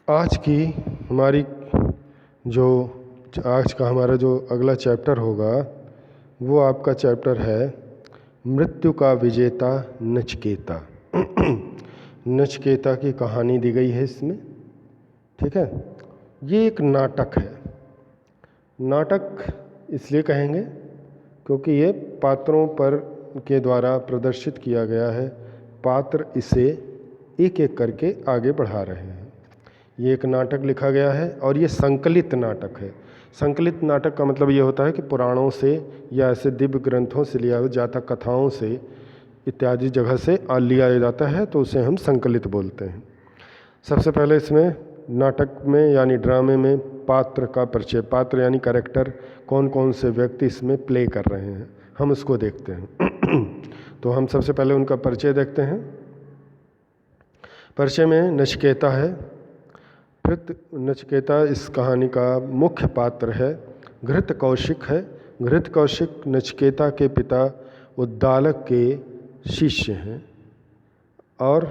आज की हमारी जो आज का हमारा जो अगला चैप्टर होगा वो आपका चैप्टर है मृत्यु का विजेता नचिकेता। नचिकेता की कहानी दी गई है इसमें, ठीक है। ये एक नाटक है। नाटक इसलिए कहेंगे क्योंकि ये पात्रों पर के द्वारा प्रदर्शित किया गया है। पात्र इसे एक एक करके आगे बढ़ा रहे हैं। ये एक नाटक लिखा गया है और ये संकलित नाटक है। संकलित नाटक का मतलब ये होता है कि पुराणों से या ऐसे दिव्य ग्रंथों से लिया जाता, कथाओं से इत्यादि जगह से लिया जाता है, तो उसे हम संकलित बोलते हैं। सबसे पहले इसमें नाटक में यानी ड्रामे में पात्र का परिचय, पात्र यानी कैरेक्टर, कौन कौन से व्यक्ति इसमें प्ले कर रहे हैं, हम उसको देखते हैं। तो हम सबसे पहले उनका परिचय देखते हैं। परिचय में नचिकेता है। नचिकेता इस कहानी का मुख्य पात्र है। घृत कौशिक है। घृत कौशिक नचिकेता के पिता उद्दालक के शिष्य हैं और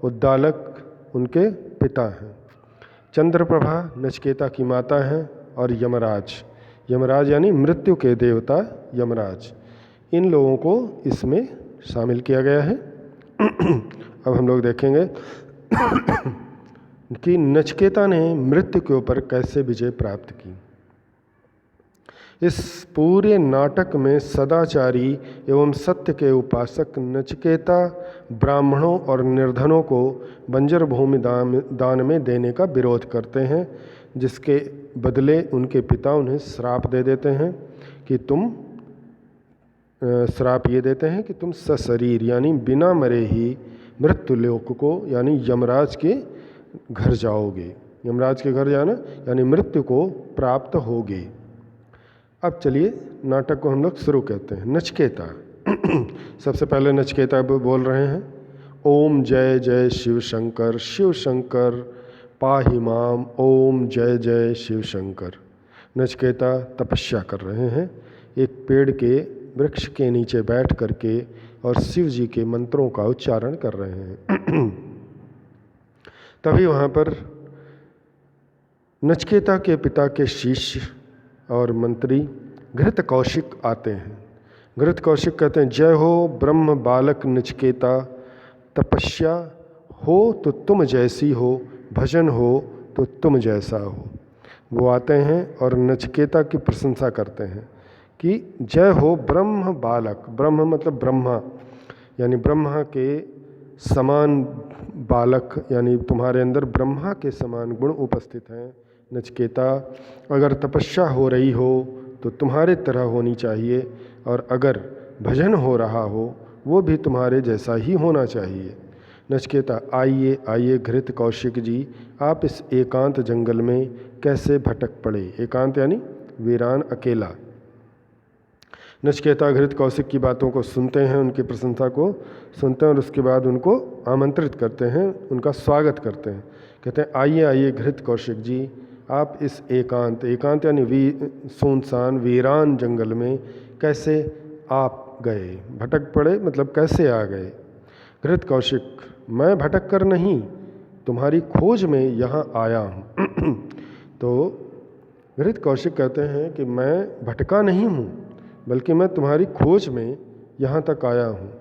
उद्दालक उनके पिता हैं। चंद्रप्रभा नचिकेता की माता हैं और यमराज, यमराज यानी मृत्यु के देवता यमराज, इन लोगों को इसमें शामिल किया गया है। अब हम लोग देखेंगे कि नचिकेता ने मृत्यु के ऊपर कैसे विजय प्राप्त की। इस पूरे नाटक में सदाचारी एवं सत्य के उपासक नचिकेता ब्राह्मणों और निर्धनों को बंजर भूमि दान में देने का विरोध करते हैं, जिसके बदले उनके पिता उन्हें श्राप दे देते हैं कि श्राप ये देते हैं कि तुम सशरीर यानी बिना मरे ही मृत्यु लोक को यानी यमराज के घर जाओगे। यमराज के घर जाना यानी मृत्यु को प्राप्त होगे। अब चलिए नाटक को हम लोग शुरू करते हैं। नचिकेता सबसे पहले नचिकेता बोल रहे हैं, ओम जय जय शिव शंकर, शिव शंकर पाहि माम, ओम जय जय शिव शंकर। नचिकेता तपस्या कर रहे हैं, एक पेड़ के वृक्ष के नीचे बैठ करके और शिव जी के मंत्रों का उच्चारण कर रहे हैं। तभी वहाँ पर नचिकेता के पिता के शिष्य और मंत्री घृत कौशिक आते हैं। घृत कौशिक कहते हैं, जय हो ब्रह्म बालक नचिकेता, तपस्या हो तो तुम जैसी हो, भजन हो तो तुम जैसा हो। वो आते हैं और नचिकेता की प्रशंसा करते हैं कि जय हो ब्रह्म बालक, ब्रह्म मतलब ब्रह्मा यानी ब्रह्मा के समान बालक, यानी तुम्हारे अंदर ब्रह्मा के समान गुण उपस्थित हैं। नचिकेता, अगर तपस्या हो रही हो तो तुम्हारे तरह होनी चाहिए, और अगर भजन हो रहा हो वो भी तुम्हारे जैसा ही होना चाहिए। नचिकेता, आइए आइए घृत कौशिक जी, आप इस एकांत जंगल में कैसे भटक पड़े। एकांत यानी वीरान, अकेला। नचिकेता घृत कौशिक की बातों को सुनते हैं, उनकी प्रशंसा को सुनते हैं और उसके बाद उनको आमंत्रित करते हैं, उनका स्वागत करते हैं। कहते हैं, आइए आइए घृत कौशिक जी, आप इस एकांत, एकांत यानी सुनसान वीरान जंगल में कैसे आप गए। भटक पड़े मतलब कैसे आ गए। घृत कौशिक, मैं भटक कर नहीं, तुम्हारी खोज में यहाँ आया हूँ। तो घृत कौशिक कहते हैं कि मैं भटका नहीं हूँ, बल्कि मैं तुम्हारी खोज में यहाँ तक आया हूँ।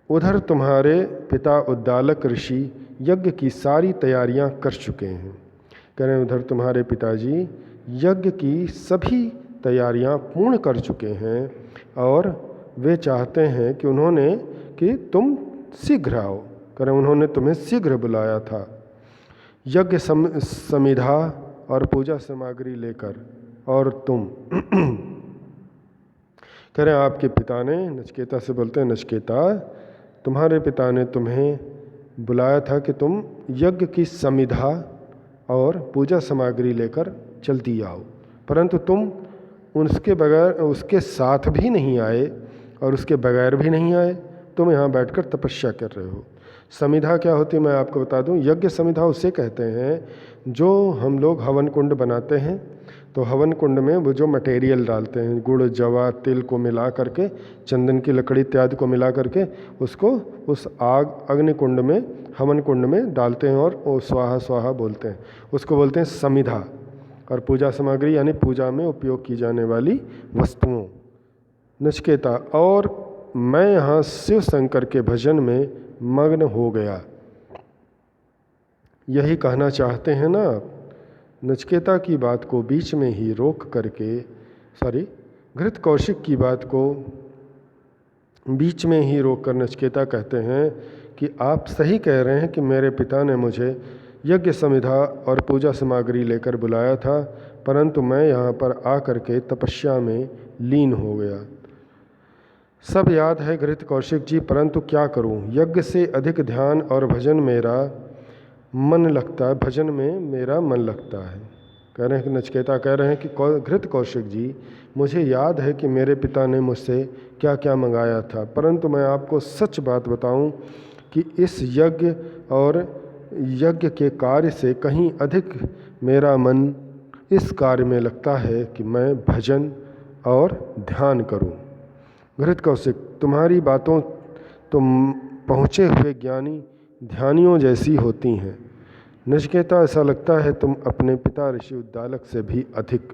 उधर तुम्हारे पिता उद्दालक ऋषि यज्ञ की सारी तैयारियाँ कर चुके हैं। कह रहे हैं, उधर तुम्हारे पिताजी यज्ञ की सभी तैयारियाँ पूर्ण कर चुके हैं और वे चाहते हैं कि कि तुम शीघ्र आओ। कह रहे हैं, उन्होंने तुम्हें शीघ्र बुलाया था यज्ञ समिधा और पूजा सामग्री लेकर, और तुम कह रहे हैं, आपके पिता ने, नचिकेता से बोलते हैं, नचिकेता तुम्हारे पिता ने तुम्हें बुलाया था कि तुम यज्ञ की समिधा और पूजा सामग्री लेकर जल्दी आओ, परंतु तुम उसके साथ भी नहीं आए और उसके बगैर भी नहीं आए, तुम यहाँ बैठकर तपस्या कर रहे हो। समिधा क्या होती है मैं आपको बता दूं। यज्ञ समिधा उसे कहते हैं जो हम लोग हवन कुंड बनाते हैं, तो हवन कुंड में वो जो मटेरियल डालते हैं, गुड़ जवा तिल को मिला करके, चंदन की लकड़ी इत्यादि को मिला करके उसको उस आग अग्नि कुंड में, हवन कुंड में डालते हैं और वो स्वाहा स्वाहा बोलते हैं, उसको बोलते हैं समिधा। और पूजा सामग्री यानी पूजा में उपयोग की जाने वाली वस्तुओं। नचिकेता, और मैं यहाँ शिव शंकर के भजन में मग्न हो गया, यही कहना चाहते हैं ना आप। नचिकेता की बात को बीच में ही रोक करके, घृत कौशिक की बात को बीच में ही रोक कर नचिकेता कहते हैं कि आप सही कह रहे हैं कि मेरे पिता ने मुझे यज्ञ समिधा और पूजा सामग्री लेकर बुलाया था, परंतु मैं यहाँ पर आकर के तपस्या में लीन हो गया। सब याद है घृत कौशिक जी, परंतु क्या करूं, यज्ञ से अधिक ध्यान और भजन में मेरा मन लगता है। कह रहे हैं कि नचिकेता कह रहे हैं कि घृत कौशिक जी, मुझे याद है कि मेरे पिता ने मुझसे क्या क्या मंगाया था, परंतु मैं आपको सच बात बताऊं कि इस यज्ञ और यज्ञ के कार्य से कहीं अधिक मेरा मन इस कार्य में लगता है कि मैं भजन और ध्यान करूं। घृत कौशिक, तुम्हारी बातों तो पहुँचे हुए ज्ञानी ध्यानियों जैसी होती हैं। नचिकेता, ऐसा लगता है तुम अपने पिता ऋषि उद्दालक से भी अधिक।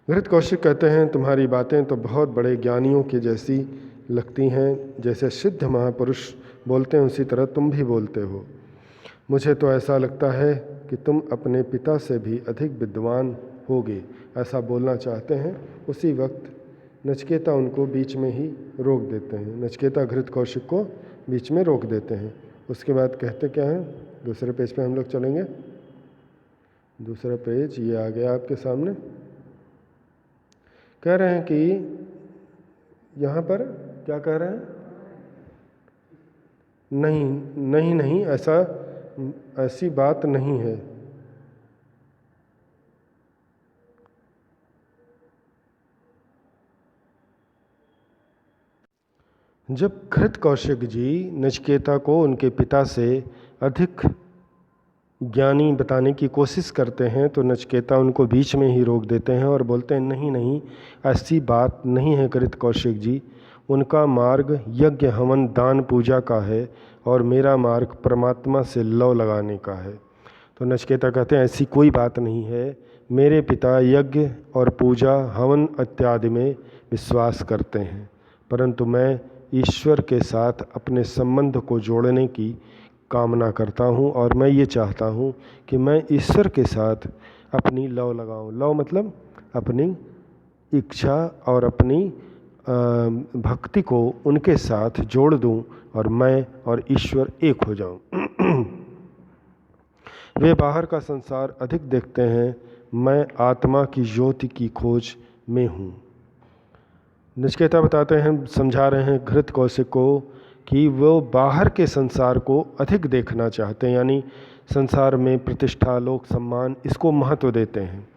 घृत कौशिक कहते हैं तुम्हारी बातें तो बहुत बड़े ज्ञानियों के जैसी लगती हैं, जैसे सिद्ध महापुरुष बोलते हैं उसी तरह तुम भी बोलते हो। मुझे तो ऐसा लगता है कि तुम अपने पिता से भी अधिक विद्वान होगे, ऐसा बोलना चाहते हैं। उसी वक्त नचिकेता उनको बीच में ही रोक देते हैं। नचिकेता घृत कौशिक को बीच में रोक देते हैं। उसके बाद कहते क्या हैं, दूसरे पेज पे हम लोग चलेंगे। दूसरा पेज ये आ गया आपके सामने। कह रहे हैं कि यहाँ पर क्या कह रहे हैं, नहीं, ऐसी बात नहीं है। जब घृत कौशिक जी नचिकेता को उनके पिता से अधिक ज्ञानी बताने की कोशिश करते हैं तो नचिकेता उनको बीच में ही रोक देते हैं और बोलते हैं नहीं, ऐसी बात नहीं है घृत कौशिक जी, उनका मार्ग यज्ञ हवन दान पूजा का है और मेरा मार्ग परमात्मा से लव लगाने का है। तो नचिकेता कहते हैं ऐसी कोई बात नहीं है, मेरे पिता यज्ञ और पूजा हवन इत्यादि में विश्वास करते हैं, परंतु मैं ईश्वर के साथ अपने संबंध को जोड़ने की कामना करता हूँ और मैं ये चाहता हूँ कि मैं ईश्वर के साथ अपनी लव लगाऊँ। लव मतलब अपनी इच्छा और अपनी भक्ति को उनके साथ जोड़ दूँ और मैं और ईश्वर एक हो जाऊँ। वे बाहर का संसार अधिक देखते हैं, मैं आत्मा की ज्योति की खोज में हूँ। नचिकेता बताते हैं, समझा रहे हैं घृत कौशिक को कि वो बाहर के संसार को अधिक देखना चाहते हैं, यानी संसार में प्रतिष्ठा लोक सम्मान इसको महत्व देते हैं,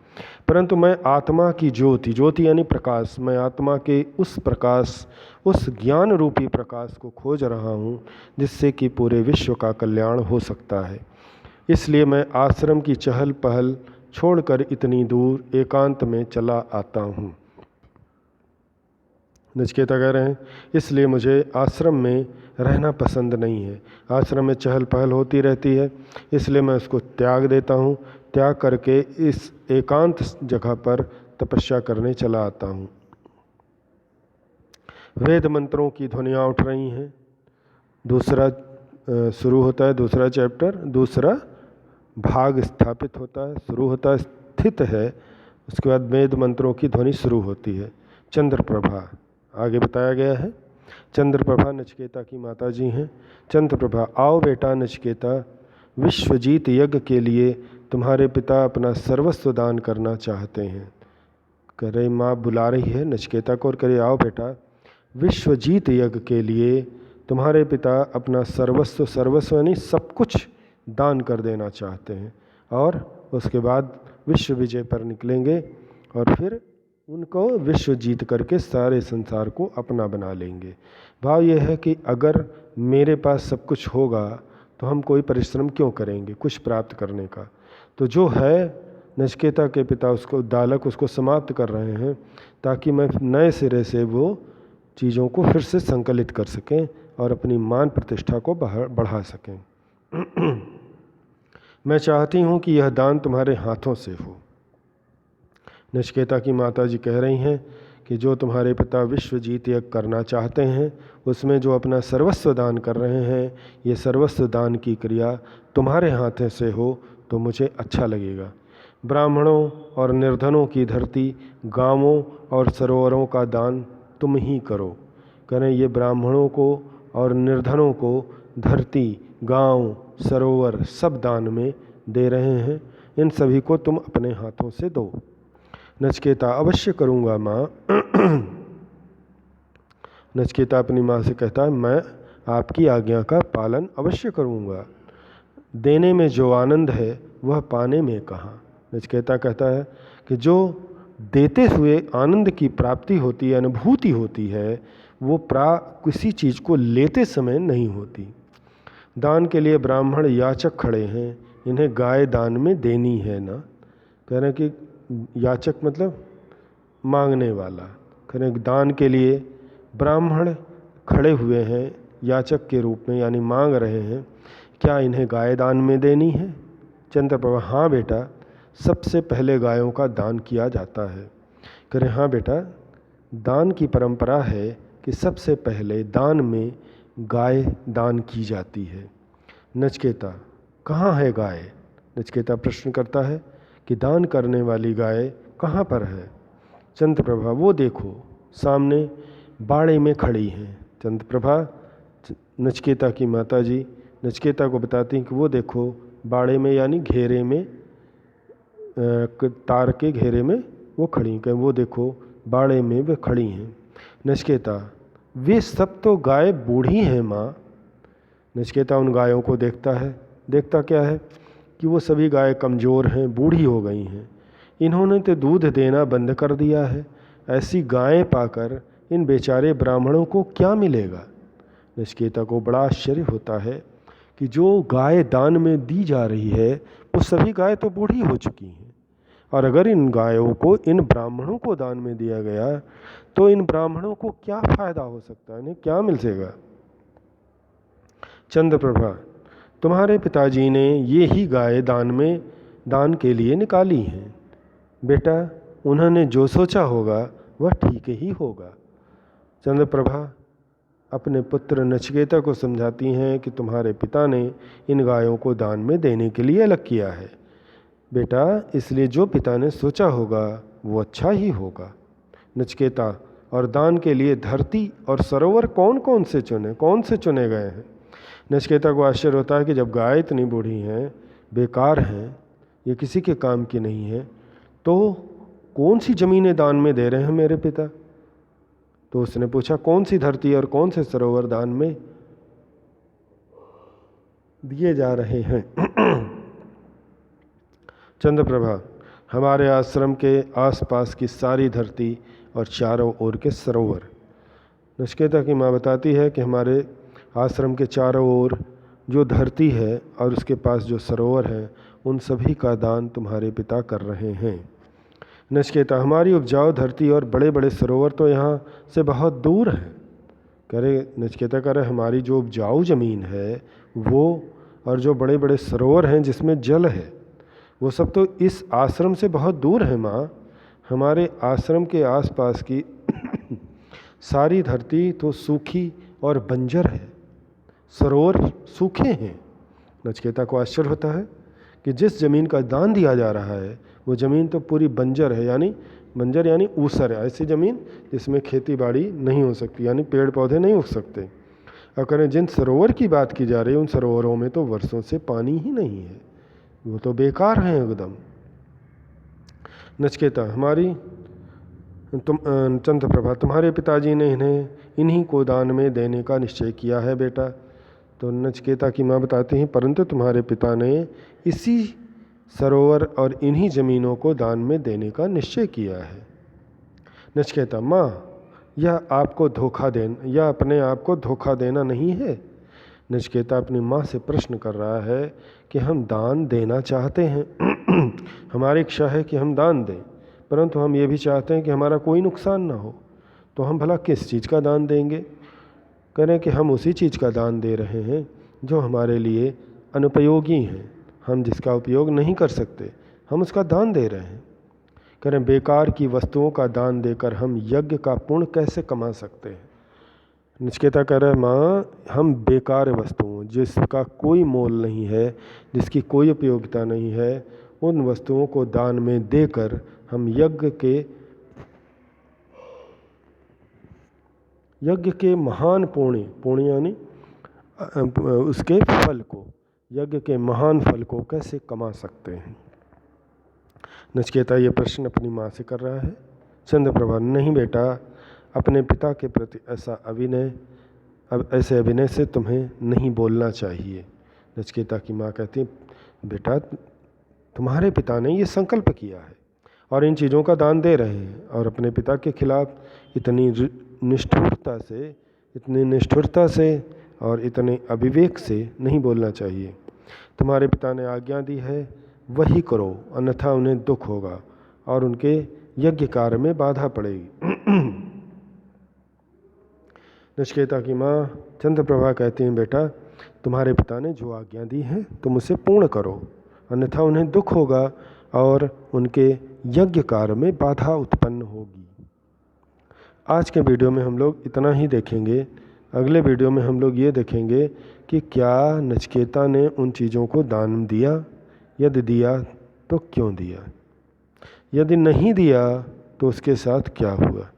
परंतु मैं आत्मा की ज्योति यानी प्रकाश, मैं आत्मा के उस प्रकाश, उस ज्ञान रूपी प्रकाश को खोज रहा हूँ जिससे कि पूरे विश्व का कल्याण हो सकता है। इसलिए मैं आश्रम की चहल पहल छोड़कर इतनी दूर एकांत में चला आता हूँ। नचिकेता कह रहे हैं इसलिए मुझे आश्रम में रहना पसंद नहीं है, आश्रम में चहल पहल होती रहती है, इसलिए मैं उसको त्याग देता हूँ, त्याग करके इस एकांत जगह पर तपस्या करने चला आता हूँ। वेद मंत्रों की ध्वनियाँ उठ रही हैं। दूसरा शुरू होता है, दूसरा चैप्टर, दूसरा भाग स्थापित होता है, शुरू होता है, स्थित है, उसके बाद वेद मंत्रों की ध्वनि शुरू होती है। चंद्रप्रभा आगे बताया गया है। चंद्रप्रभा नचिकेता की माता जी हैं। चंद्रप्रभा, आओ बेटा नचिकेता, विश्वजीत यज्ञ के लिए तुम्हारे पिता अपना सर्वस्व दान करना चाहते हैं। कह रहे माँ बुला रही है नचिकेता को और कह रही आओ बेटा, विश्वजीत यज्ञ के लिए तुम्हारे पिता अपना सर्वस्व यानी सब कुछ दान कर देना चाहते हैं और उसके बाद विश्व विजय पर निकलेंगे और फिर उनको विश्व जीत करके सारे संसार को अपना बना लेंगे। भाव यह है कि अगर मेरे पास सब कुछ होगा तो हम कोई परिश्रम क्यों करेंगे कुछ प्राप्त करने का। तो जो है नचिकेता के पिता उसको दालक उसको समाप्त कर रहे हैं ताकि मैं नए सिरे से वो चीज़ों को फिर से संकलित कर सकें और अपनी मान प्रतिष्ठा को बढ़ा सकें। मैं चाहती हूँ कि यह दान तुम्हारे हाथों से हो। नचिकेता की माता जी कह रही हैं कि जो तुम्हारे पिता विश्व जीत यज्ञ करना चाहते हैं उसमें जो अपना सर्वस्व दान कर रहे हैं, ये सर्वस्व दान की क्रिया तुम्हारे हाथों से हो तो मुझे अच्छा लगेगा। ब्राह्मणों और निर्धनों की धरती, गांवों और सरोवरों का दान तुम ही करो। करें ये ब्राह्मणों को और निर्धनों को धरती, गांव, सरोवर सब दान में दे रहे हैं, इन सभी को तुम अपने हाथों से दो। नचिकेता अवश्य करूँगा माँ। नचिकेता अपनी माँ से कहता है मैं आपकी आज्ञा का पालन अवश्य करूँगा। देने में जो आनंद है वह पाने में कहाँ। नचिकेता कहता है कि जो देते हुए आनंद की प्राप्ति होती है, अनुभूति होती है, वो किसी चीज़ को लेते समय नहीं होती। दान के लिए ब्राह्मण याचक खड़े हैं, इन्हें गाय दान में देनी है ना। कह रहे हैं कि याचक मतलब मांगने वाला। कह रहे हैं दान के लिए ब्राह्मण खड़े हुए हैं याचक के रूप में, यानी मांग रहे हैं, क्या इन्हें गाय दान में देनी है। चंद्रप्रभा हाँ बेटा, सबसे पहले गायों का दान किया जाता है। कह रहे हाँ बेटा, दान की परंपरा है कि सबसे पहले दान में गाय दान की जाती है। नचिकेता कहाँ है गाय। नचिकेता प्रश्न करता है कि दान करने वाली गाय कहाँ पर है। चंद्रप्रभा वो देखो सामने बाड़े में खड़ी हैं। चंद्रप्रभा नचिकेता की माता जी नचिकेता को बताती हैं कि वो देखो बाड़े में, यानी घेरे में, तार के घेरे में वो खड़ी हैं। वो देखो बाड़े में वे खड़ी हैं। नचिकेता वे सब तो गाय बूढ़ी हैं माँ। नचिकेता उन गायों को देखता है। देखता क्या है कि वो सभी गाय कमज़ोर हैं, बूढ़ी हो गई हैं। इन्होंने तो दूध देना बंद कर दिया है। ऐसी गायें पाकर इन बेचारे ब्राह्मणों को क्या मिलेगा। नचिकेता को बड़ा आश्चर्य होता है कि जो गाय दान में दी जा रही है वो सभी गाय तो बूढ़ी हो चुकी हैं, और अगर इन गायों को इन ब्राह्मणों को दान में दिया गया तो इन ब्राह्मणों को क्या फायदा हो सकता है, इन्हें क्या मिल सकेगा। चंद्रप्रभा तुम्हारे पिताजी ने ये ही गाय दान के लिए निकाली हैं। बेटा उन्होंने जो सोचा होगा वह ठीक ही होगा। चंद्रप्रभा अपने पुत्र नचिकेता को समझाती हैं कि तुम्हारे पिता ने इन गायों को दान में देने के लिए अलग किया है बेटा, इसलिए जो पिता ने सोचा होगा वो अच्छा ही होगा। नचिकेता और दान के लिए धरती और सरोवर कौन से चुने गए हैं। नचिकेता को आश्चर्य होता है कि जब गाय इतनी बूढ़ी हैं, बेकार हैं, ये किसी के काम की नहीं है, तो कौन सी ज़मीनें दान में दे रहे हैं मेरे पिता। तो उसने पूछा कौन सी धरती और कौन से सरोवर दान में दिए जा रहे हैं। चंद्रप्रभा हमारे आश्रम के आसपास की सारी धरती और चारों ओर के सरोवर। नचिकेता की माँ बताती है कि हमारे आश्रम के चारों ओर जो धरती है और उसके पास जो सरोवर है उन सभी का दान तुम्हारे पिता कर रहे हैं। नचिकेता हमारी उपजाऊ धरती और बड़े बड़े सरोवर तो यहाँ से बहुत दूर हैं। नचिकेता कह रहे हमारी जो उपजाऊ ज़मीन है वो और जो बड़े बड़े सरोवर हैं जिसमें जल है वो सब तो इस आश्रम से बहुत दूर है माँ। हमारे आश्रम के आसपास की सारी धरती तो सूखी और बंजर है, सरोवर सूखे हैं। नचिकेता को आश्चर्य होता है कि जिस ज़मीन का दान दिया जा रहा है वो ज़मीन तो पूरी बंजर है, यानी बंजर यानी ऊसर है, ऐसी ज़मीन जिसमें खेती बाड़ी नहीं हो सकती, यानी पेड़ पौधे नहीं उग सकते। और करें जिन सरोवर की बात की जा रही है उन सरोवरों में तो वर्षों से पानी ही नहीं है, वो तो बेकार हैं एकदम। नचिकेता चंद्रप्रभा तुम्हारे पिताजी ने इन्हीं को दान में देने का निश्चय किया है बेटा। तो नचिकेता की माँ बताती हैं परंतु तुम्हारे पिता ने इसी सरोवर और इन्हीं ज़मीनों को दान में देने का निश्चय किया है। नचिकेता, माँ यह आपको धोखा देना, यह अपने आप को धोखा देना नहीं है। नचिकेता अपनी माँ से प्रश्न कर रहा है कि हम दान देना चाहते हैं हमारी इच्छा है कि हम दान दें, परंतु हम ये भी चाहते हैं कि हमारा कोई नुकसान ना हो, तो हम भला किस चीज़ का दान देंगे? करें कि हम उसी चीज़ का दान दे रहे हैं जो हमारे लिए अनुपयोगी हैं, हम जिसका उपयोग नहीं कर सकते, हम उसका दान दे रहे हैं। करें बेकार की वस्तुओं का दान देकर हम यज्ञ का पुण्य कैसे कमा सकते हैं? नचिकेता कह रहा है, माँ हम बेकार वस्तुओं, जिसका कोई मोल नहीं है, जिसकी कोई उपयोगिता नहीं है, उन वस्तुओं को दान में देकर हम यज्ञ के महान पुण्य यानी उसके फल को, यज्ञ के महान फल को कैसे कमा सकते हैं? नचिकेता ये प्रश्न अपनी माँ से कर रहा है। चंद्रप्रभा, नहीं बेटा, अपने पिता के प्रति ऐसे अभिनय से तुम्हें नहीं बोलना चाहिए। नचिकेता की माँ कहती है, बेटा तुम्हारे पिता ने ये संकल्प किया है और इन चीज़ों का दान दे रहे हैं, और अपने पिता के खिलाफ इतनी निष्ठुरता से और इतने अविवेक से नहीं बोलना चाहिए। तुम्हारे पिता ने आज्ञा दी है वही करो, अन्यथा उन्हें दुख होगा और उनके यज्ञ कार्य में बाधा पड़ेगी। नचिकेता की माँ चंद्रप्रभा कहती हैं, बेटा तुम्हारे पिता ने जो आज्ञा दी है तुम उसे पूर्ण करो, अन्यथा उन्हें दुख होगा और उनके यज्ञ कार्य में बाधा उत्पन्न होगी। आज के वीडियो में हम लोग इतना ही देखेंगे। अगले वीडियो में हम लोग ये देखेंगे कि क्या नचिकेता ने उन चीज़ों को दान दिया, यदि दिया तो क्यों दिया, यदि नहीं दिया तो उसके साथ क्या हुआ।